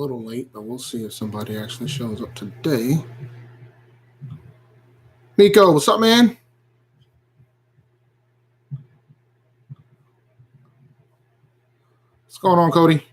little late, but we'll see if somebody actually shows up today. Nico, what's up, man? What's going on, Cody?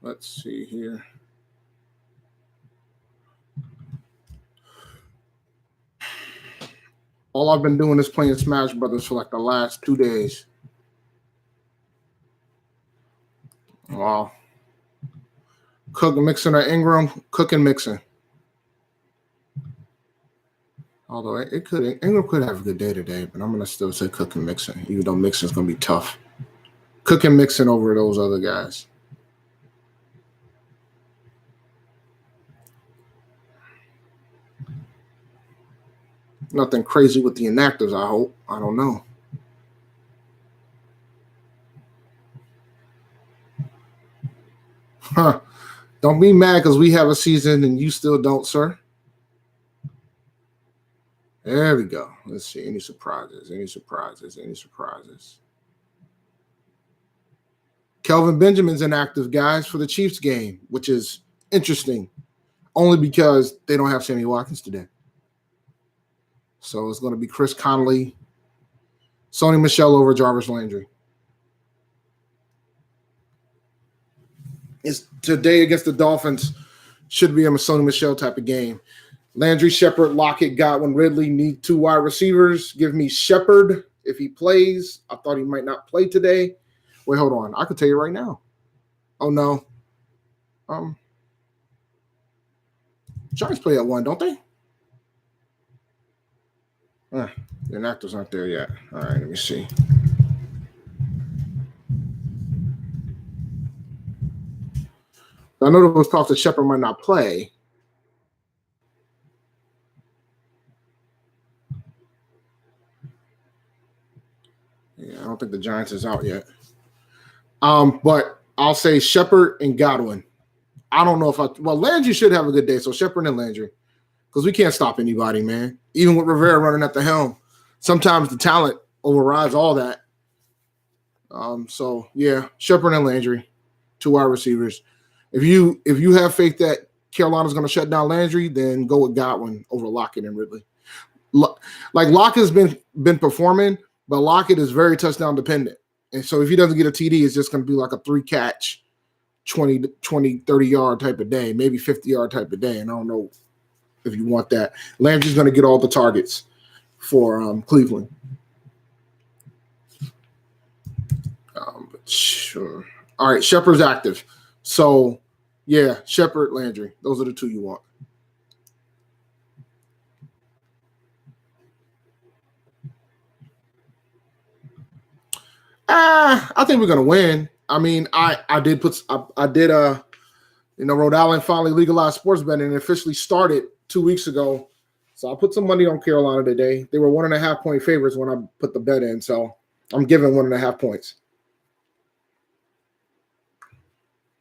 Let's see here. All I've been doing is playing Smash Brothers for like the last 2 days. Wow. Mixing or Ingram? Cooking, mixing. Although Ingram could have a good day today, but I'm going to still say cooking, mixing, even though mixing is going to be tough. Cooking, mixing over those other guys. Nothing crazy with the inactives, I hope. I don't know. Huh. Don't be mad because we have a season and you still don't, sir. There we go. Let's see. Any surprises? Kelvin Benjamin's inactive, guys, for the Chiefs game, which is interesting. Only because they don't have Sammy Watkins today. So it's going to be Chris Conley, Sony Michel over Jarvis Landry. It's today against the Dolphins. Should be a Sony Michel type of game. Landry, Shepard, Lockett, Godwin, Ridley need 2 wide receivers. Give me Shepard if he plays. I thought he might not play today. Wait, hold on. I could tell you right now. Oh, no. Giants play at 1, don't they? The inactives aren't there yet. All right, let me see. I know there was talk that Shepard might not play. Yeah, I don't think the Giants is out yet. But I'll say Shepard and Godwin. I don't know if Landry should have a good day, so Shepard and Landry. Because we can't stop anybody, man. Even with Rivera running at the helm. Sometimes the talent overrides all that. So yeah, Shepard and Landry, 2 wide receivers. If you have faith that Carolina's going to shut down Landry, then go with Godwin over Lockett and Ridley. Like Lockett's been performing, but Lockett is very touchdown dependent. And so if he doesn't get a TD, it's just going to be like a 3-catch, 20, 30-yard type of day, maybe 50-yard type of day. And I don't know if you want that. Landry's going to get all the targets for Cleveland. But sure. All right, Shepard's active. So, yeah, Shepard, Landry. Those are the 2 you want. I think we're gonna win. I mean, I did Rhode Island finally legalized sports betting and officially started 2 weeks ago. So I put some money on Carolina today. They were 1.5 point favorites when I put the bet in. So I'm giving 1.5 points.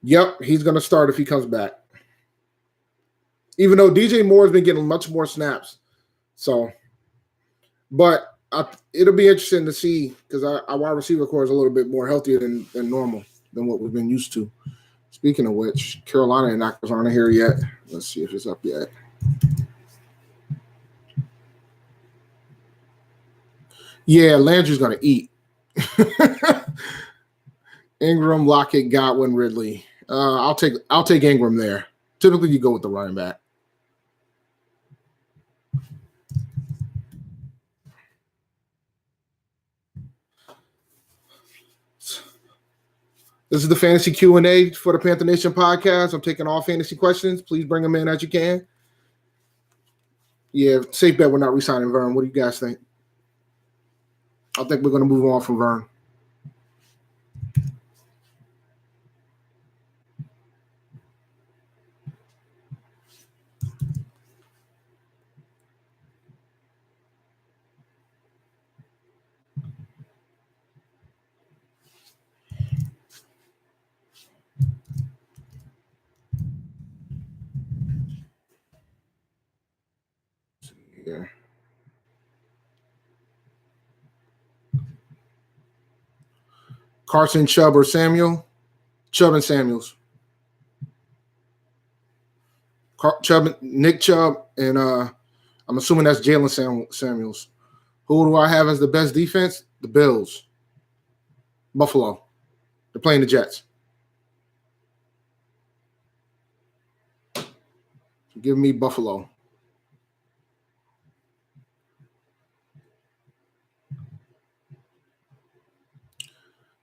Yep, he's gonna start if he comes back. Even though DJ Moore has been getting much more snaps. So, but it'll be interesting to see because our wide receiver core is a little bit more healthier than normal, than what we've been used to. Speaking of which, Carolina inactives aren't here yet. Let's see if it's up yet. Yeah, Landry's going to eat. Ingram, Lockett, Godwin, Ridley. I'll take Ingram there. Typically, you go with the running back. This is the Fantasy Q&A for the Panther Nation podcast. I'm taking all fantasy questions. Please bring them in as you can. Yeah, safe bet we're not re-signing Vern. What do you guys think? I think we're going to move on from Vern. Yeah. Carson, Chubb, or Samuel? Chubb and Samuels. Nick Chubb, and I'm assuming that's Jalen Samuels. Who do I have as the best defense? The Bills. Buffalo. They're playing the Jets. Give me Buffalo.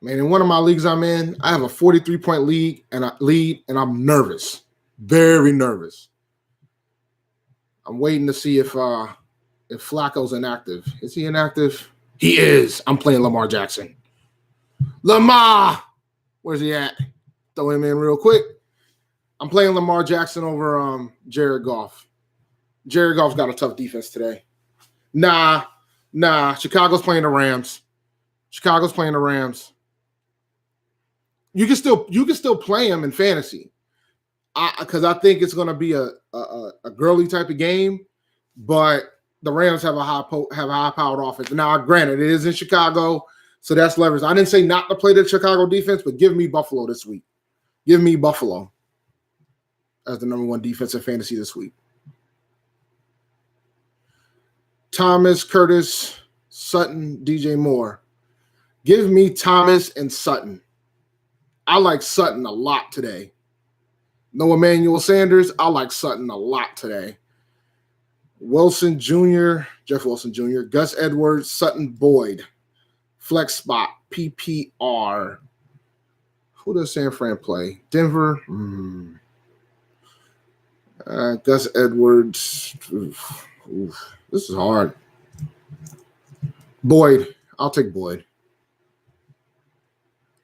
Man, in one of my leagues I'm in, I have a 43-point lead, and I'm nervous, very nervous. I'm waiting to see if Flacco's inactive. Is he inactive? He is. I'm playing Lamar Jackson. Lamar, where's he at? Throw him in real quick. I'm playing Lamar Jackson over Jared Goff. Jared Goff's got a tough defense today. Nah. Chicago's playing the Rams. You can still play him in fantasy, because I think it's going to be a girly type of game. But the Rams have a high-powered offense. Now, granted, it is in Chicago, so that's leverage. I didn't say not to play the Chicago defense, but give me Buffalo this week. Give me Buffalo as the number one defense in fantasy this week. Thomas, Curtis, Sutton, DJ Moore. Give me Thomas and Sutton. I like Sutton a lot today. No Emmanuel Sanders. I like Sutton a lot today. Jeff Wilson Jr., Gus Edwards, Sutton Boyd. Flex spot, PPR. Who does San Fran play? Denver. Gus Edwards. Oof. This is hard. Boyd. I'll take Boyd.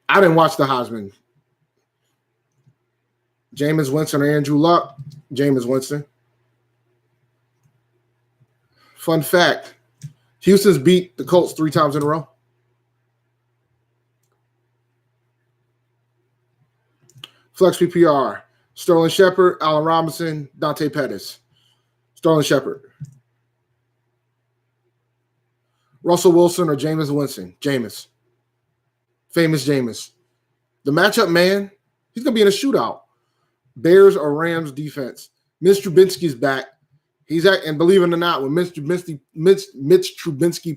I didn't watch the Heisman. Jameis Winston or Andrew Luck? Jameis Winston. Fun fact, Houston's beat the Colts 3 times in a row. Flex PPR. Sterling Shepard, Allen Robinson, Dante Pettis. Sterling Shepard. Russell Wilson or Jameis Winston? Jameis. Famous Jameis. The matchup, man, he's going to be in a shootout. Bears or Rams defense. Mitch Trubisky's back. And believe it or not, when Mitch Trubisky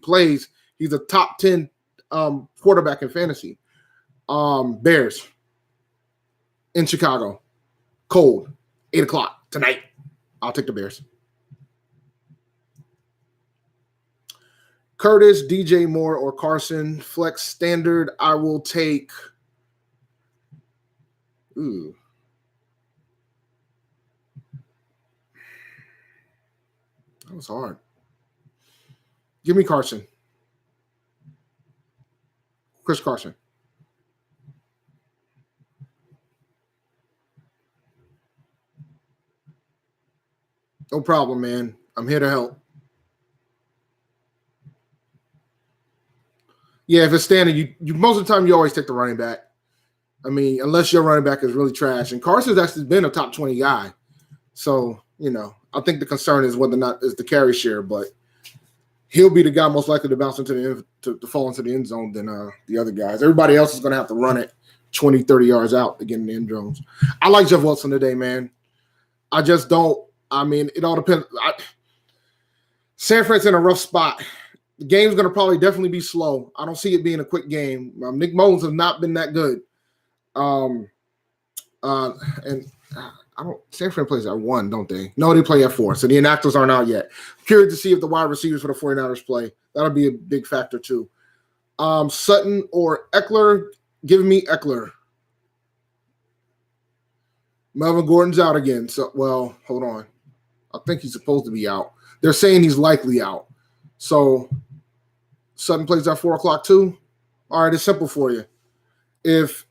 plays, he's a top 10 quarterback in fantasy. Bears in Chicago. Cold. 8 o'clock tonight. I'll take the Bears. Curtis, DJ Moore, or Carson. Flex standard, I will take. Ooh. That was hard. Give me Carson. Chris Carson. No problem, man. I'm here to help. Yeah, if it's standing, you most of the time you always take the running back. I mean, unless your running back is really trash. And Carson's actually been a top 20 guy. So, I think the concern is whether or not is the carry share, but he'll be the guy most likely to bounce into to fall into the end zone than the other guys. Everybody else is going to have to run it 20, 30 yards out to get in the end zones. I like Jeff Wilson today, man. I just don't. I mean, it all depends. San Fran's in a rough spot. The game's going to probably definitely be slow. I don't see it being a quick game. Nick Mullins has not been that good. And I don't. San Fran plays at 1, don't they? No, they play at 4. So the inactives aren't out yet. I'm curious to see if the wide receivers for the 49ers play. That'll be a big factor too. Sutton or Eckler? Give me Eckler. Melvin Gordon's out again. So, well, hold on. I think he's supposed to be out. They're saying he's likely out. So Sutton plays at 4 o'clock too. All right, it's simple for you. If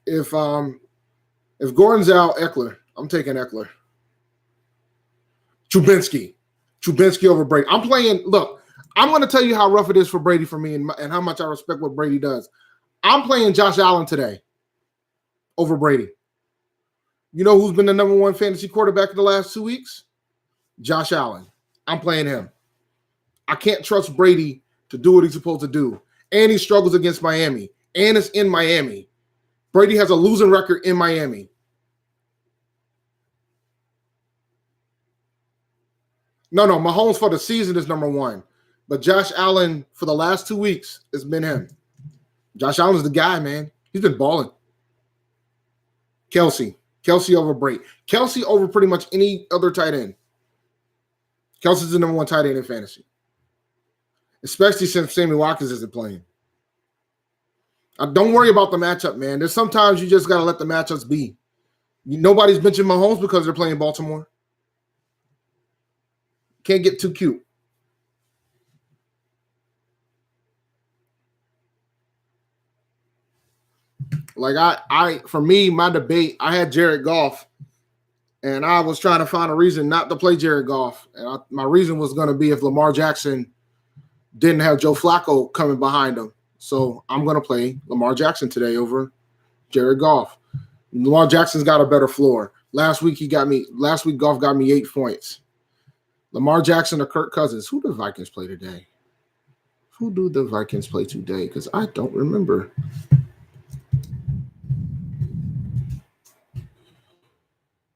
Gordon's out, Eckler. I'm taking Eckler. Trubisky over Brady. I'm playing. Look, I'm going to tell you how rough it is for Brady for me and how much I respect what Brady does. I'm playing Josh Allen today over Brady. You know who's been the number 1 fantasy quarterback in the last 2 weeks? Josh Allen. I'm playing him. I can't trust Brady to do what he's supposed to do. And he struggles against Miami. And it's in Miami. Brady has a losing record in Miami. No, Mahomes for the season is number one. But Josh Allen for the last 2 weeks has been him. Josh Allen's the guy, man. He's been balling. Kelsey over Brady. Kelsey over pretty much any other tight end. Kelsey's the number one tight end in fantasy. Especially since Sammy Watkins isn't playing. Don't worry about the matchup, man. There's sometimes you just got to let the matchups be. Nobody's benching Mahomes because they're playing Baltimore. Can't get too cute. Like for me, my debate, I had Jared Goff, and I was trying to find a reason not to play Jared Goff. And my reason was going to be if Lamar Jackson didn't have Joe Flacco coming behind him. So I'm going to play Lamar Jackson today over Jared Goff. Lamar Jackson's got a better floor. Last week Goff got me 8 points. Lamar Jackson or Kirk Cousins. Who do the Vikings play today? Because I don't remember.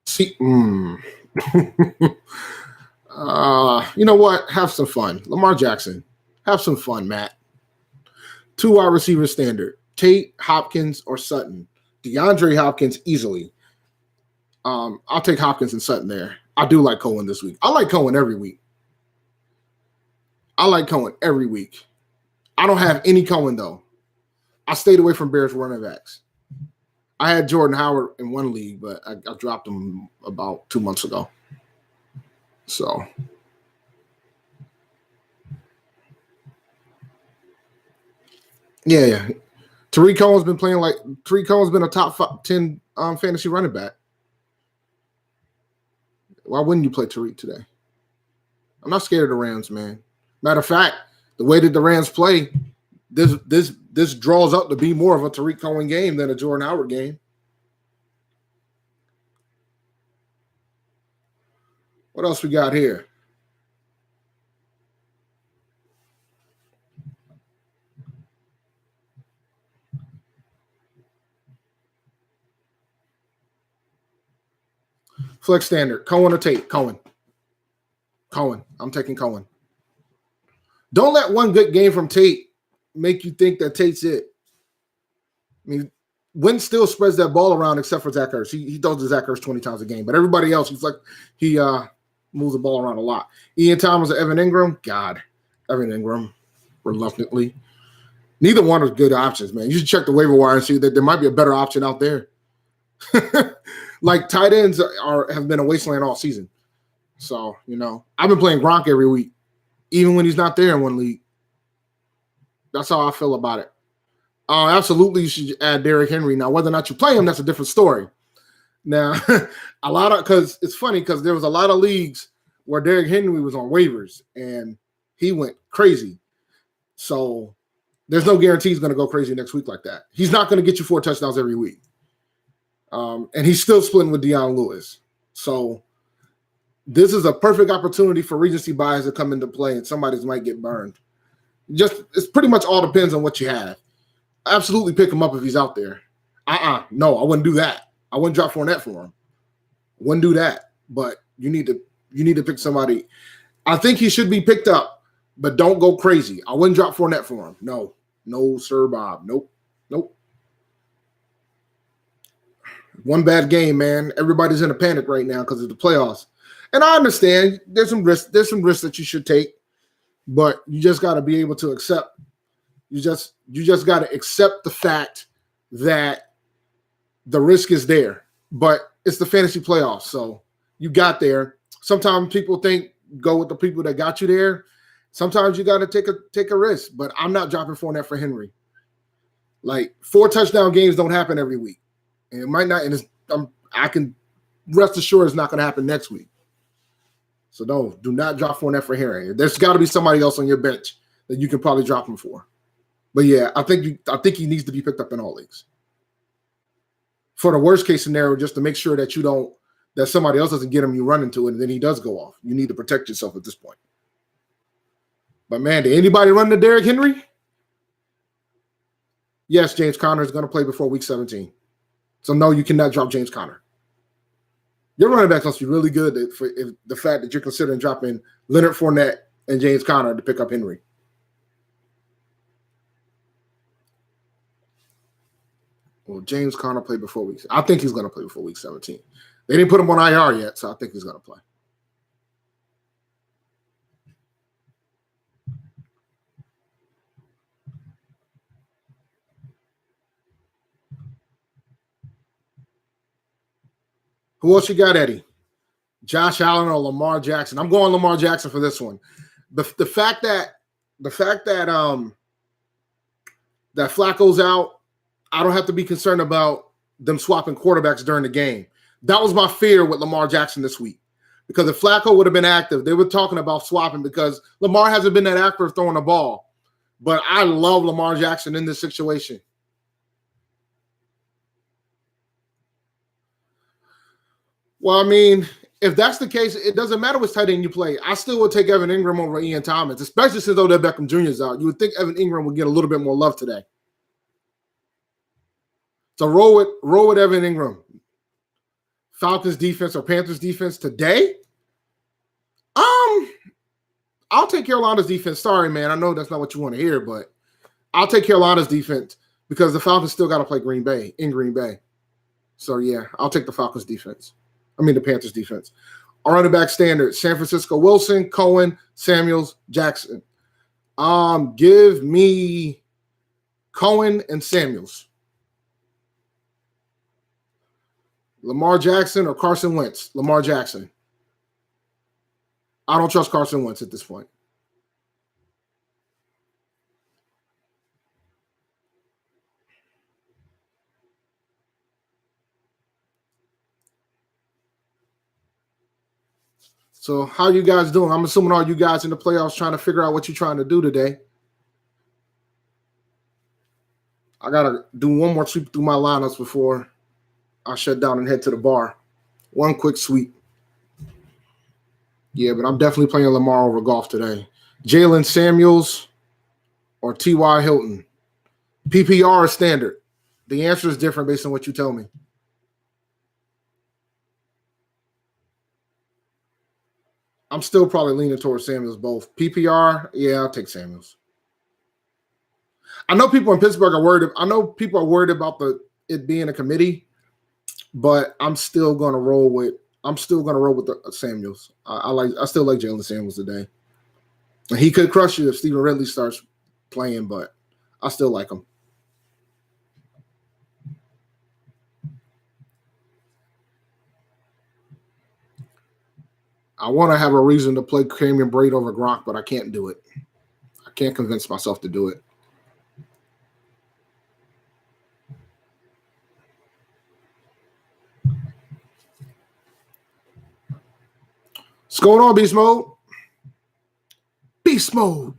See, you know what? Have some fun. Lamar Jackson. Have some fun, Matt. 2 wide receiver standard. Tate, Hopkins, or Sutton. DeAndre Hopkins easily. I'll take Hopkins and Sutton there. I do like Cohen this week. I like Cohen every week. I don't have any Cohen, though. I stayed away from Bears running backs. I had Jordan Howard in one league, but I dropped him about 2 months ago. So, yeah. Tariq Cohen's been a top 10 fantasy running back. Why wouldn't you play Tariq today? I'm not scared of the Rams, man. Matter of fact, the way that the Rams play, this draws up to be more of a Tariq Cohen game than a Jordan Howard game. What else we got here? Flex standard. Cohen or Tate? Cohen. I'm taking Cohen. Don't let one good game from Tate make you think that Tate's it. I mean, Wentz still spreads that ball around except for Zach Ertz. He throws to Zach Ertz 20 times a game. But everybody else, he moves the ball around a lot. Ian Thomas or Evan Ingram? God. Evan Ingram, reluctantly. Neither one are good options, man. You should check the waiver wire and see that there might be a better option out there. Like tight ends have been a wasteland all season. So, I've been playing Gronk every week, even when he's not there in one league. That's how I feel about it. Absolutely, you should add Derrick Henry. Now, whether or not you play him, that's a different story. Now, because it's funny because there was a lot of leagues where Derrick Henry was on waivers and he went crazy. So there's no guarantee he's going to go crazy next week like that. He's not going to get you 4 touchdowns every week. And he's still splitting with Deion Lewis. So this is a perfect opportunity for recency bias to come into play, and somebody's might get burned. It's pretty much all depends on what you have. Absolutely pick him up if he's out there. No, I wouldn't do that. I wouldn't drop Fournette for him. Wouldn't do that. But you need to pick somebody. I think he should be picked up, but don't go crazy. I wouldn't drop Fournette for him. No, sir, Bob. Nope. One bad game, man. Everybody's in a panic right now because of the playoffs. And I understand there's some risks that you should take, but you just got to be able to accept. You just got to accept the fact that the risk is there. But it's the fantasy playoffs, so you got there. Sometimes people go with the people that got you there. Sometimes you got to take a risk, but I'm not dropping Fournette for Henry. Like 4 touchdown games don't happen every week. And it might not, and I can rest assured it's not going to happen next week. So do not drop Fournette for Henry. There's got to be somebody else on your bench that you can probably drop him for. But yeah, I think he needs to be picked up in all leagues. For the worst case scenario, just to make sure that that somebody else doesn't get him, you run into it, and then he does go off. You need to protect yourself at this point. But man, did anybody run to Derrick Henry? Yes, James Conner is going to play before week 17. So no, you cannot drop James Conner. Your running back must be really good for the fact that you're considering dropping Leonard Fournette and James Conner to pick up Henry. Well, James Conner played before week. I think he's going to play before week 17. They didn't put him on IR yet, so I think he's going to play. Who else you got, Eddie? Josh Allen or Lamar Jackson? I'm going Lamar Jackson for this one. The fact that that Flacco's out, I don't have to be concerned about them swapping quarterbacks during the game. That was my fear with Lamar Jackson this week. Because if Flacco would have been active, they were talking about swapping because Lamar hasn't been that active throwing the ball. But I love Lamar Jackson in this situation. Well, I mean, if that's the case, it doesn't matter which tight end you play. I still would take Evan Ingram over Ian Thomas, especially since Odell Beckham Jr. is out. You would think Evan Ingram would get a little bit more love today. So roll with Evan Ingram. Falcons defense or Panthers defense today? I'll take Carolina's defense. Sorry, man. I know that's not what you want to hear, but I'll take Carolina's defense because the Falcons still got to play Green Bay in Green Bay. So, yeah, I'll take the Falcons defense. The Panthers defense. Our running back standard, San Francisco Wilson, Cohen, Samuels, Jackson. Give me Cohen and Samuels. Lamar Jackson or Carson Wentz? Lamar Jackson. I don't trust Carson Wentz at this point. So how you guys doing? I'm assuming all you guys in the playoffs trying to figure out what you're trying to do today. I got to do one more sweep through my lineups before I shut down and head to the bar. One quick sweep. Yeah, but I'm definitely playing Lamar over Goff today. Jalen Samuels or T.Y. Hilton? PPR or standard? The answer is different based on what you tell me. I'm still probably leaning towards Samuels both. PPR, yeah, I'll take Samuels. I know people in Pittsburgh are worried. I know people are worried about it being a committee, but I'm still going to roll with the Samuels. I still like Jalen Samuels today. And he could crush you if Stephen Ridley starts playing, but I still like him. I want to have a reason to play Cameron Braid over Gronk, but I can't do it. I can't convince myself to do it. What's going on, Beast Mode? Beast Mode.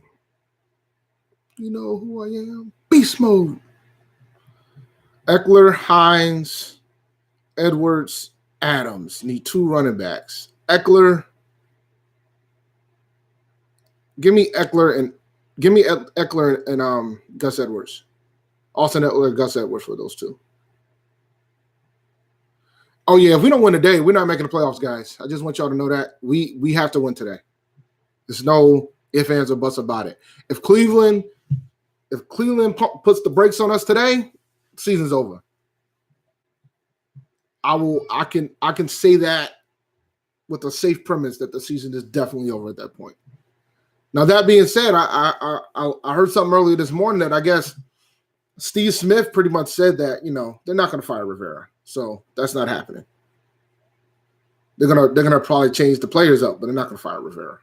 You know who I am? Beast Mode. Eckler, Hines, Edwards, Adams. Need 2 running backs. Eckler. Give me Eckler and Gus Edwards. Austin Eckler, Gus Edwards for those 2. Oh yeah, if we don't win today, we're not making the playoffs, guys. I just want y'all to know that we have to win today. There's no ifs, ands, or buts about it. If Cleveland puts the brakes on us today, season's over. I can say that with a safe premise that the season is definitely over at that point. Now, that being said, I heard something earlier this morning that I guess Steve Smith pretty much said that, they're not going to fire Rivera. So that's not happening. They're gonna probably change the players up, but they're not going to fire Rivera.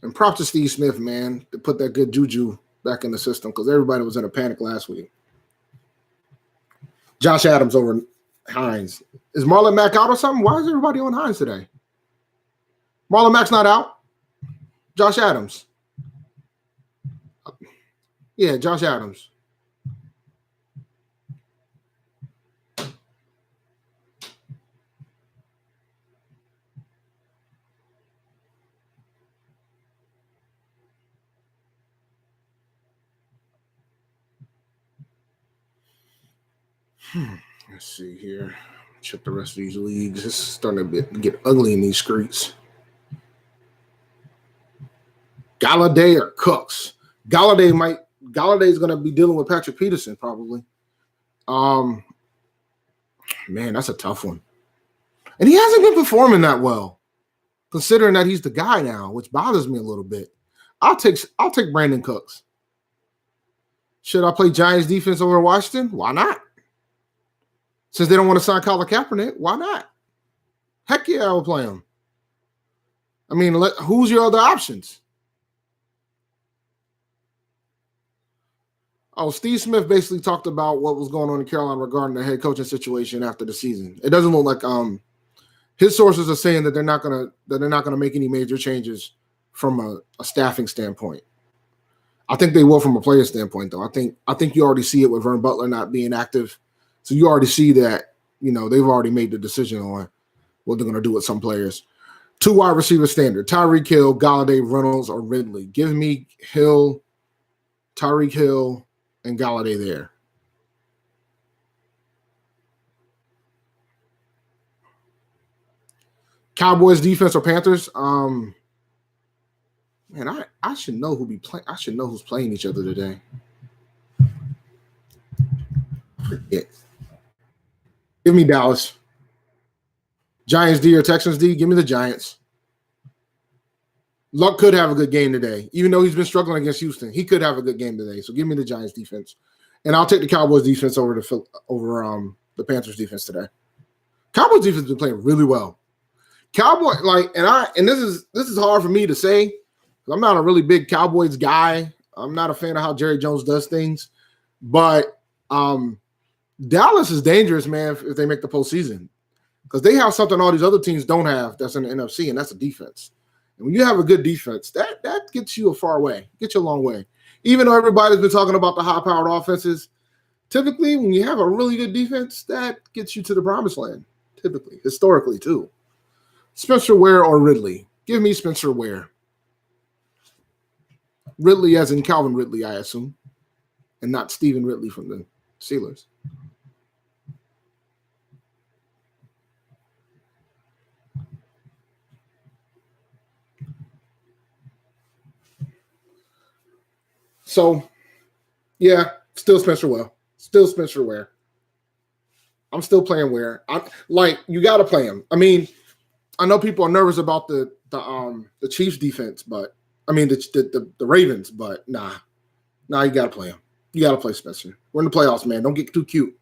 And props to Steve Smith, man, to put that good juju back in the system because everybody was in a panic last week. Josh Adams over Hines. Is Marlon Mack out or something? Why is everybody on Hines today? Marlon Mack's not out. Josh Adams. Yeah, Josh Adams. Let's see here. Check the rest of these leagues. It's starting to get ugly in these streets. Galladay or Cooks. Galladay's going to be dealing with Patrick Peterson probably. Man, that's a tough one. And he hasn't been performing that well, considering that he's the guy now, which bothers me a little bit. I'll take Brandon Cooks. Should I play Giants defense over Washington? Why not? Since they don't want to sign Colin Kaepernick, why not? Heck yeah, I will play him. I mean, who's your other options? Oh, Steve Smith basically talked about what was going on in Carolina regarding the head coaching situation after the season. It doesn't look like his sources are saying that they're not gonna make any major changes from a staffing standpoint. I think they will from a player standpoint, though. I think you already see it with Vern Butler not being active, so you already see that they've already made the decision on what they're going to do with some players. 2 wide receiver standard: Tyreek Hill, Galladay, Reynolds, or Ridley. Give me Hill, Tyreek Hill, and Galladay there. Cowboys defense or Panthers? Man, I should know who be playing. I should know who's playing each other today. Yeah. Give me Dallas. Giants D or Texans D? Give me the Giants. Luck could have a good game today, even though he's been struggling against Houston. He could have a good game today. So give me the Giants defense, and I'll take the Cowboys defense over the Panthers defense today. Cowboys defense has been playing really well. And this is hard for me to say. I'm not a really big Cowboys guy. I'm not a fan of how Jerry Jones does things, but Dallas is dangerous, man, if they make the postseason, because they have something all these other teams don't have that's in the NFC, and that's a defense. And when you have a good defense, that gets you a far way, gets you a long way. Even though everybody's been talking about the high-powered offenses, typically when you have a really good defense, that gets you to the promised land, typically, historically too. Spencer Ware or Ridley? Give me Spencer Ware. Ridley as in Calvin Ridley, I assume, and not Stephen Ridley from the Steelers. So, yeah, still Spencer Ware. Still Spencer Ware. I'm still playing Ware. You got to play him. I mean, I know people are nervous about the Chiefs defense, but I mean the Ravens, but nah, you got to play him. You got to play Spencer. We're in the playoffs, man. Don't get too cute.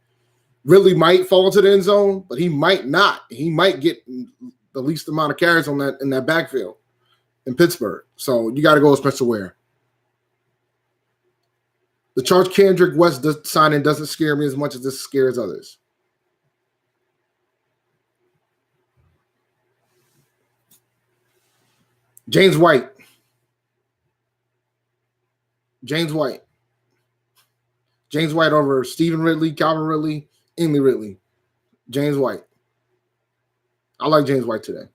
Ridley might fall into the end zone, but he might not. He might get the least amount of carries in that backfield in Pittsburgh. So you got to go with Spencer Ware. The Charles Kendrick West signing doesn't scare me as much as this scares others. James White. James White over Stephen Ridley, Calvin Ridley, Emily Ridley. James White. I like James White today.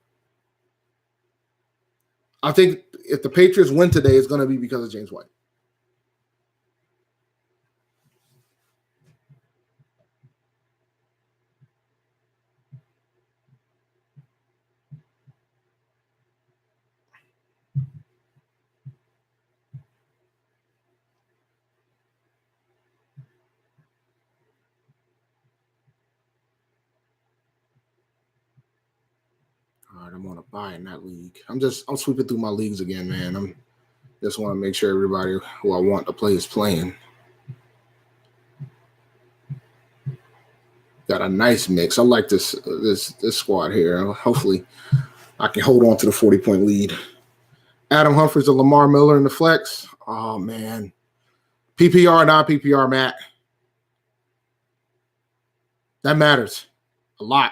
I think if the Patriots win today, it's going to be because of James White. All right, I'm on a buy in that league. I'm sweeping through my leagues again, man. I'm just want to make sure everybody who I want to play is playing. Got a nice mix. I like this squad here. Hopefully, I can hold on to the 40-point lead. Adam Humphries and Lamar Miller in the flex. Oh man, PPR, not PPR, Matt. That matters a lot.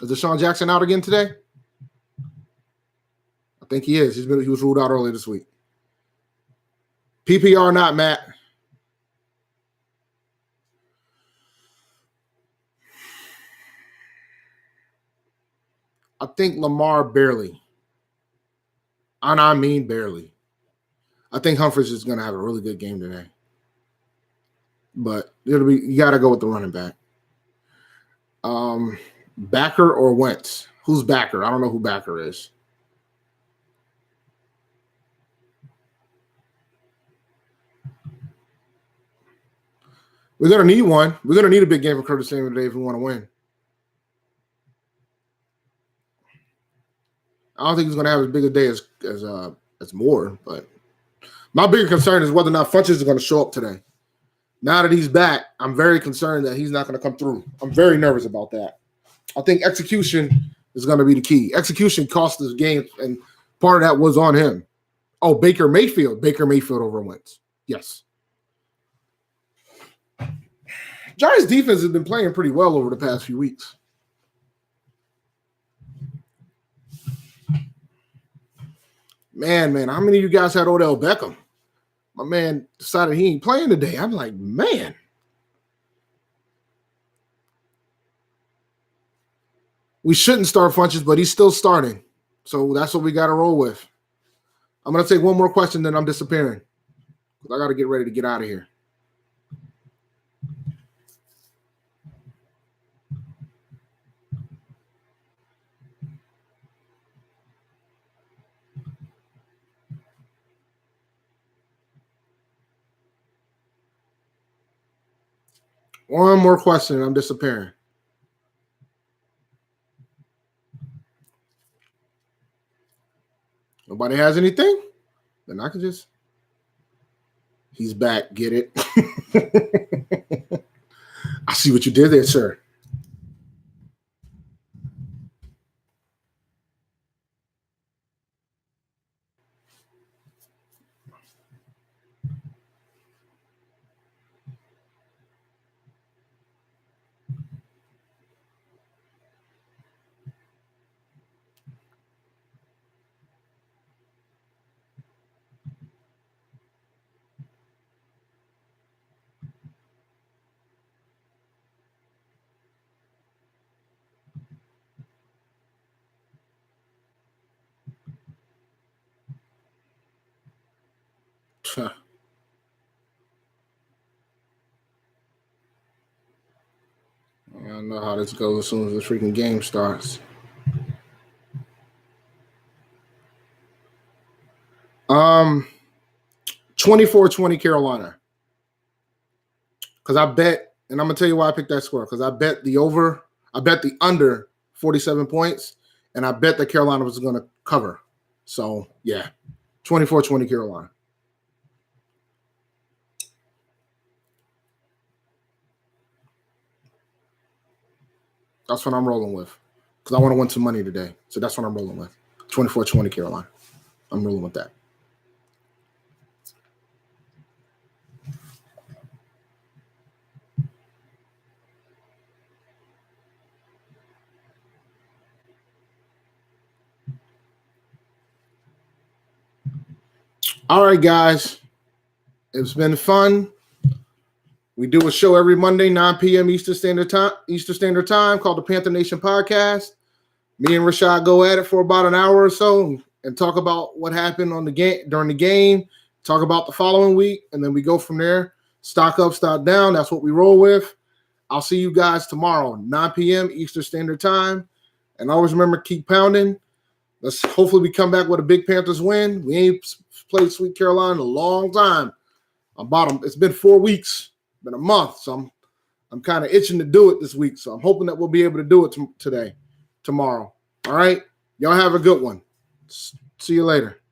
Is Deshaun Jackson out again today? I think he is. He was ruled out earlier this week. PPR, not Matt. I think Lamar barely. And I mean barely. I think Humphries is going to have a really good game today. but you got to go with the running back. Backer or Wentz? Who's Backer? I don't know who Backer is. We're gonna need one. We're gonna need a big game for Curtis Samuel today if we want to win. I don't think he's gonna have as big a day as Moore, but my bigger concern is whether or not Funches is gonna show up today. Now that he's back, I'm very concerned that he's not gonna come through. I'm very nervous about that. I think execution is gonna be the key. Execution cost this game, and part of that was on him. Oh, Baker Mayfield over Wentz. Yes. Giants defense has been playing pretty well over the past few weeks. Man, how many of you guys had Odell Beckham? My man decided he ain't playing today. I'm like, man. We shouldn't start Funches, but he's still starting. So that's what we got to roll with. I'm going to take one more question, then I'm disappearing. I got to get ready to get out of here. One more question, and I'm disappearing. Nobody has anything? Then I can just... He's back. Get it? I see what you did there, sir. I don't know how this goes as soon as the freaking game starts. 24-20 Carolina. Because I bet, and I'm going to tell you why I picked that score, because I bet the under 47 points, and I bet that Carolina was going to cover. So, yeah, 24-20 Carolina. That's what I'm rolling with, because I want to win some money today. So that's what I'm rolling with, 24-20 Carolina. I'm rolling with that. All right, guys. It's been fun. We do a show every Monday, 9 p.m. Eastern Standard Time, called the Panther Nation Podcast. Me and Rashad go at it for about an hour or so and talk about what happened on the game during the game, talk about the following week, and then we go from there. Stock up, stock down. That's what we roll with. I'll see you guys tomorrow, 9 p.m. Eastern Standard Time. And always remember, keep pounding. Let's hopefully we come back with a big Panthers win. We ain't played Sweet Carolina in a long time. It's been 4 weeks, been a month, so I'm kind of itching to do it this week. So I'm hoping that we'll be able to do it tomorrow. All right, y'all have a good one. See you later.